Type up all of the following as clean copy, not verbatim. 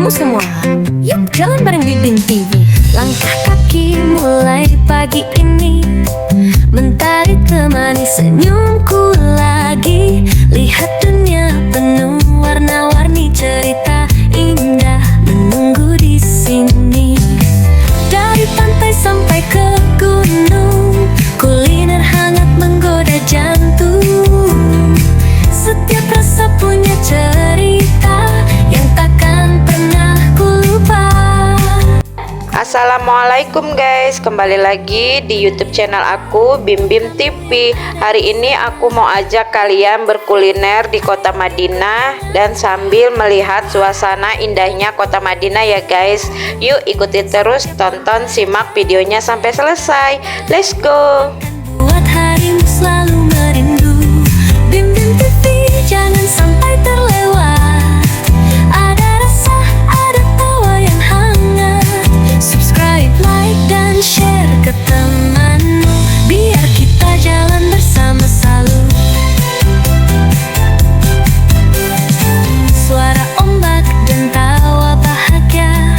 kamu semua. Yuk jalan bareng Bim Bim TV. Langkah kaki mulai pagi ini, mentari temani senyumku lagi. Lihat dunia penuh warna-warni, cerita indah menunggu di sini. Dari pantai sampai ke gunung, kuliner hangat menggoda jantung. Setiap rasa punya cerita yang takkan pernah ku lupa. Assalamualaikum guys, kembali lagi di YouTube channel aku Bim Bim TV. Hari ini aku mau ajak kalian berkuliner di kota Madinah dan sambil melihat suasana indahnya kota Madinah ya guys. Yuk ikuti terus, tonton, simak videonya sampai selesai. Let's go. Buat harimu selalu merindu. Bim Bim TV jangan sampai terlewat. Ada rasa, ada tawa yang hangat. Subscribe, like, dan share ke temanmu, biar kita jalan bersama selalu. Suara ombak dan tawa bahagia,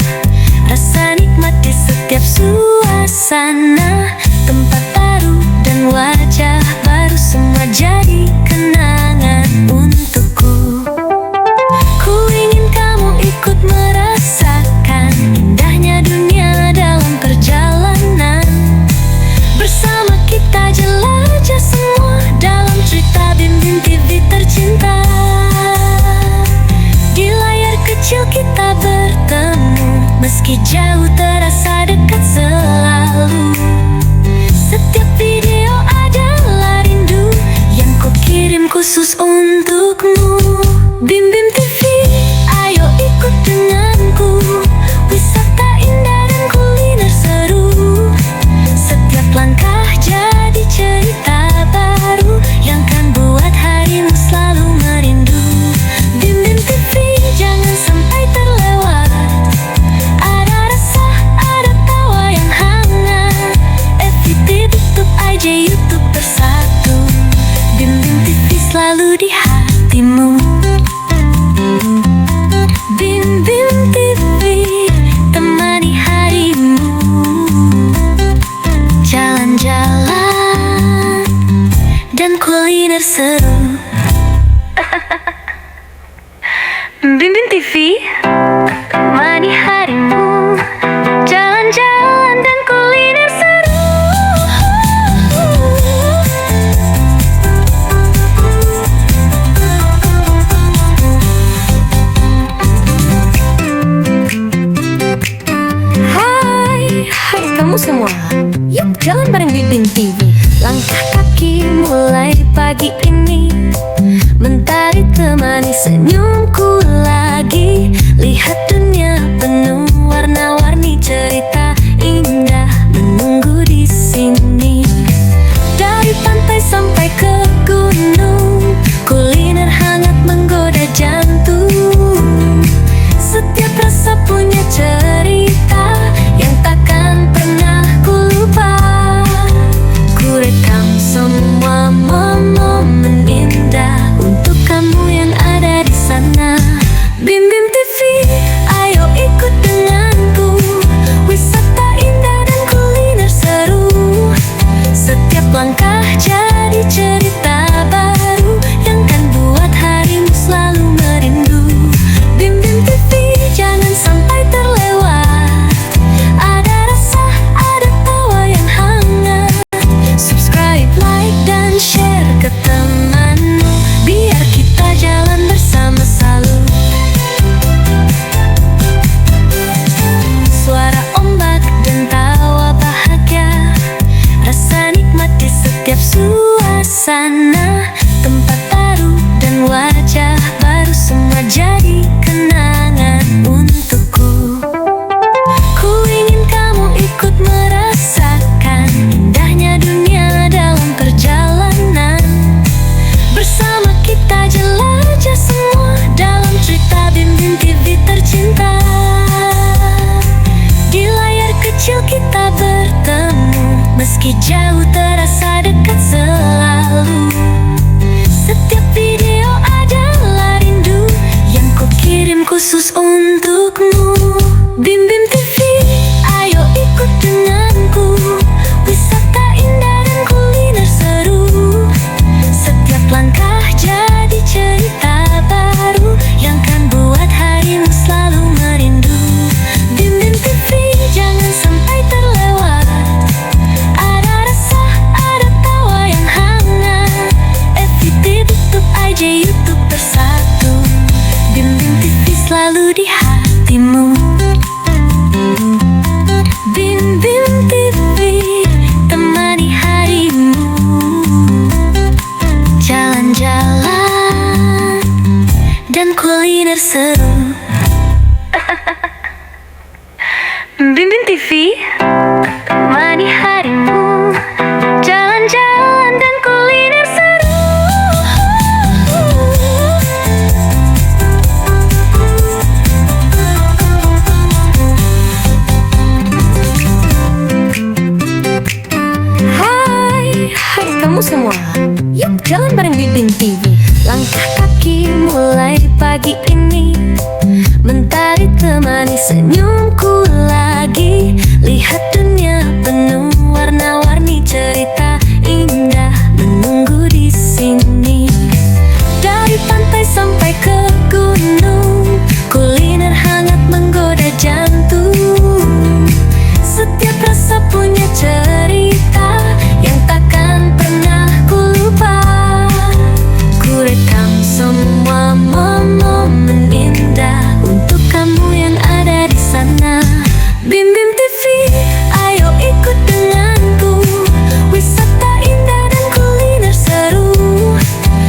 rasa nikmat di setiap suasana. Tempat baru dan wajah baru, semua jadi kenangan untukku. Ku ingin kamu ikut merasakan indahnya dunia dalam perjalanan. Bersama kita jelajah semua dalam cerita Bim Bim TV tercinta. Di layar kecil kita bertemu, meski jauh terasa dekat selalu. Setiap video adalah rindu yang ku kirim khusus untukmu. Bim Bim TV, ayo ikut denganku. Wisata indah dan kuliner seru. Setiap langkah jadi cerita baru yang kan buat harimu selalu merindu. Bim Bim TV jangan sampai terlewat. Ada rasa, ada tawa yang hangat. FYP tutup aja YouTube bersatu. Bim Bim TV selalu di hatimu. Bim Bim TV temani harimu. Jalan-jalan dan kuliner seru. Bim Bim TV temani harimu. Jalan-jalan dan kuliner seru. Hai kamu semua. Yuk jalan bareng Bim Bim TV. Langkah kaki mulai pagi ini, mentari temani senyumku lagi. Lihat dunia penuh warna-warni, cerita indah menunggu di sini. Dari pantai sampai ke gunung, kuliner hangat menggoda jantung. Setiap rasa punya cerita yang takkan pernah ku lupa. Ku rekam semua momen indah untuk kamu yang ada di sana. Bim Bim TV, ayo ikut denganku. Wisata indah dan kuliner seru. Setiap langkah jadi cerita baru yang kan buat harimu selalu merindu. Bim Bim TV jangan sampai terlewat. Ada rasa, ada tawa yang hangat. Subscribe, like, dan share ke temanmu, biar kita jalan bersama selalu. Suara ombak dan tawa bahagia, rasa nikmat di setiap suasana. Tempat baru dan wajah baru, semua jadi kenangan untukku. Ku ingin kamu ikut merasakan indahnya dunia dalam perjalanan. Bersama kita jelajah semua dalam cerita Bim Bim TV tercinta. Di layar kecil kita bertemu, meski jauh terasa dekat selalu. Setiap video adalah rindu yang ku kirim khusus untuk untukmu. Bim Bim TV, ayo ikut denganku. Wisata indah dan kuliner seru. Setiap langkah jadi cerita baru yang kan buat harimu selalu merindu. Bim Bim TV, jangan sampai terlewat. Ada rasa, ada tawa yang hangat. FYP tutup aja YouTube bersatu. Bim Bim TV selalu di hatimu. Bim Bim TV, temani harimu. Jalan-jalan dan kuliner seru. Bim Bim TV, temani harimu. Jalan-jalan dan kuliner seru. Hai kamu semua, yuk jalan bareng Bim Bim TV. Langkah kaki mulai pagi ini, mentari temani senyumku lagi. Lihat dunia penuh warna-warni, cerita indah menunggu di sini. Dari pantai sampai ke gunung, kuliner hangat menggoda jantung. Setiap rasa punya cerita yang takkan pernah ku lupa. Ku rekam semua momen indah untuk kamu yang ada di sana. Bim Bim TV, ayo ikut denganku. Wisata indah dan kuliner seru.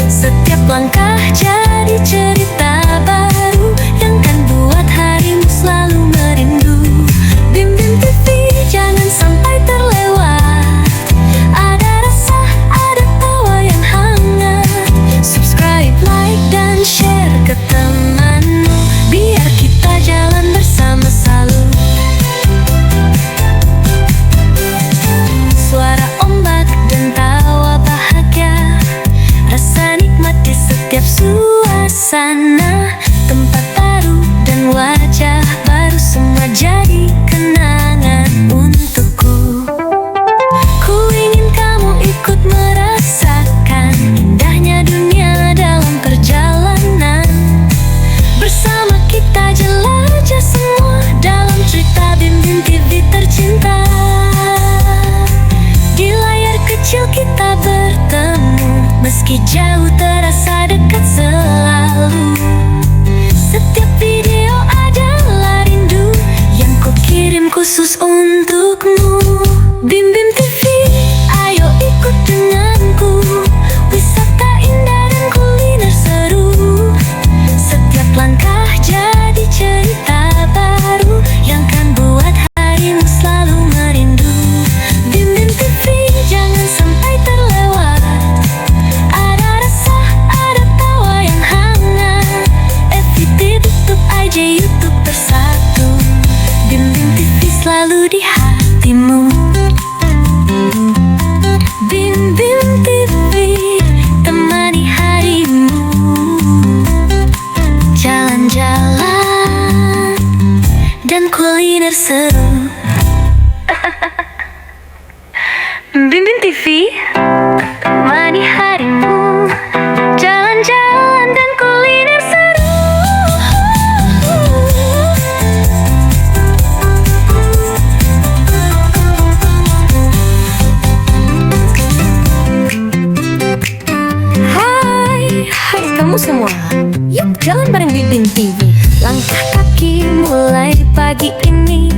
Setiap langkah jadi cerita baru yang kan buat harimu selalu merindu. Bim Bim TV, jangan sampai terlewat. Ada rasa, ada tawa yang hangat. Subscribe, like, dan share ke temanmu, biar kita jalan bersama selalu. Suara ombak dan tawa bahagia, rasa nikmat di setiap suasana. Tempat baru dan wajah baru, semua jadi kenangan untukku. Ku ingin kamu ikut merasakan indahnya dunia dalam perjalanan. Bersama kita jelajah semua dalam cerita Bim Bim TV tercinta. Di layar kecil kita bertemu, meski jauh terasa dekat selalu. Setiap video adalah rindu yang ku kirim khusus untukmu. Bim Bim TV, ayo ikut denganku. Wisata indah dan kuliner seru. Setiap langkah jadi cerita baru yang kan buat harimu selalu merindu. Bim Bim TV, jangan sampai terlewat. Ada rasa, ada tawa yang hangat. FYP tutup aja YouTube bersatu. Bim Bim TV selalu di hatimu. Bim Bim TV, temani harimu. Jalan-jalan dan kuliner seru. Bim Bim TV, temani harimu. Jalan-jalan dan kuliner seru. Hai kamu semua, yuk jalan bareng Bim Bim TV. Langkah kaki mulai pagi ini,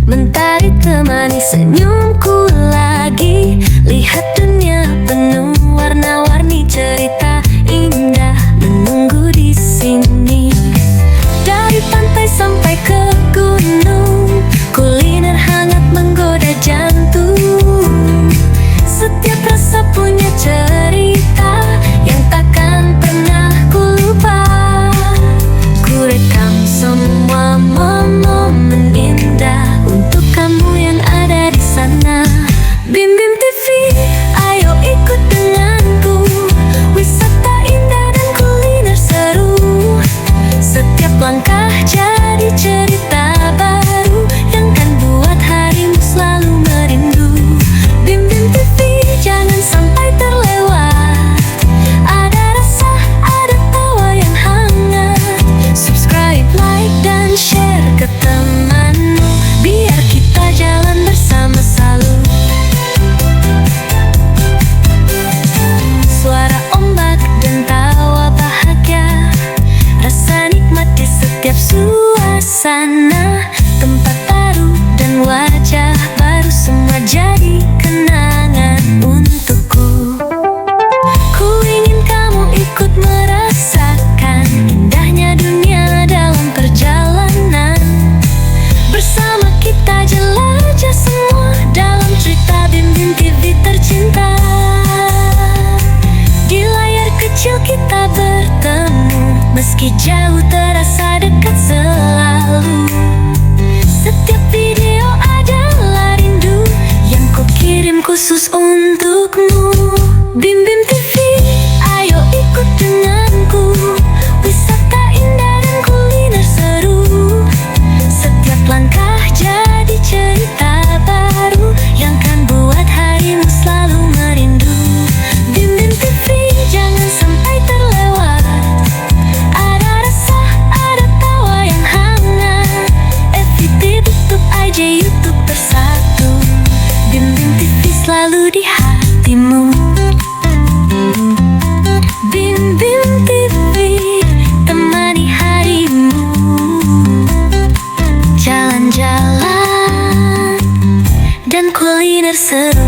mentari temani senyumku lagi. Lihat dunia penuh warna-warni, cerita indah menunggu di sini. Dari pantai sampai ke gunung, kuliner hangat menggoda jantung. Setiap rasa punya cerita yang takkan pernah ku lupa. Ku rekam semua momen indah untuk kamu yang ada di sana. Bim Bim TV, suasana, tempat baru dan wajah baru, semua jadi kenangan untukku. Ku ingin kamu ikut merasakan indahnya dunia dalam perjalanan. Bersama kita jelajah semua dalam cerita Bim Bim TV tercinta. Di layar kecil kita bertemu, meski jauh terasa dekat selalu. Setiap video adalah rindu yang ku kirim khusus untukmu. Bim Bim TV, ayo ikut denganku, wisata indah dan kuliner seru. Setiap langkah jadi cerita baru yang kan buat harimu selalu merindu. Bim Bim TV, jangan sampai terlewat. Ada rasa, ada tawa yang hangat. FYP tutup aja YouTube bersatu. Bim Bim TV selalu di hatimu. Bim Bim TV, temani harimu. Jalan-jalan dan kuliner seru.